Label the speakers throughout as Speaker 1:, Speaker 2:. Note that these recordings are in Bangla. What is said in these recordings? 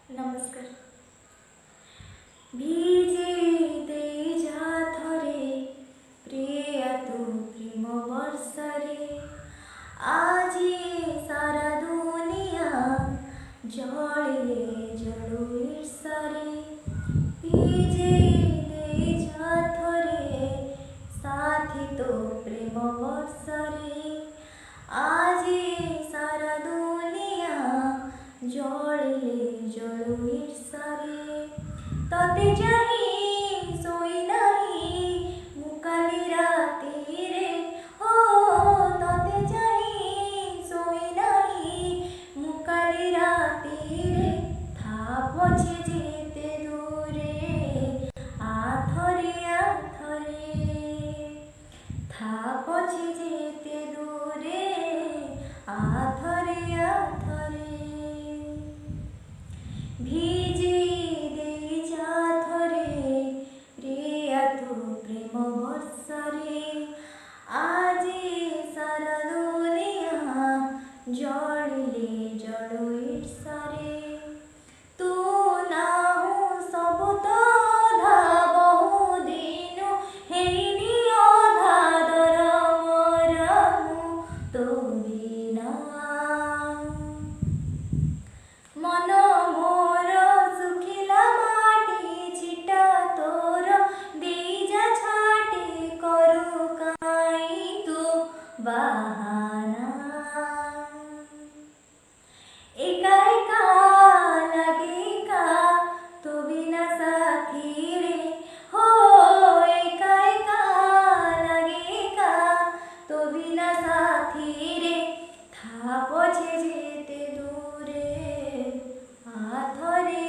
Speaker 1: नमस्कार। ভিজে দেই যা থরে প্রিয়া তু প্রেম বর্ষারে আজি সারা দুনিয়া জলে জড়ো ঈর্ষারে ভিজে দেই যা থরে সাথী তো প্রেম বর্ষারে আজি সারা দুনিয়া জলে জড়ো ঈর্ষারে तते चाही सोई नाही मुकाली रातीरे हो तते चाही सोई नाही मुकाली रातीरे था पछे जेते दूरे आथरे था पछे जेते दूरे आथरे ভিজে দেই যা থরে প্রিয়া তু প্রেম বর্ষারে আজি সারা দুনিয়া জড়িলে জড়ো ঈর্ষারে তু নাহু সবু তো অধা বহু দিন হেইনি অধা দর মরমু তো বিনা মন মোর শুখিলা মাটি ছিটা তোর দেই যা ছাটি করু কাই তু বাহানা একা একা লাগে কা তো বিনা সাথী রে হো একা একা লাগে কা তো বিনা সাথী রে থা পছে যেতে দূরে আথরে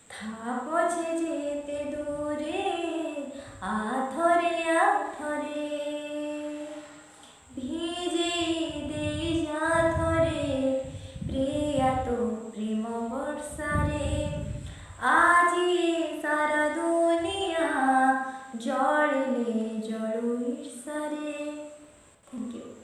Speaker 1: থা পছে যেতে দূরে আথরে ভিজে দেই যা থরে প্রিয়া তো প্রেম বর্ষারে আজি সারা দুনিয়া জড়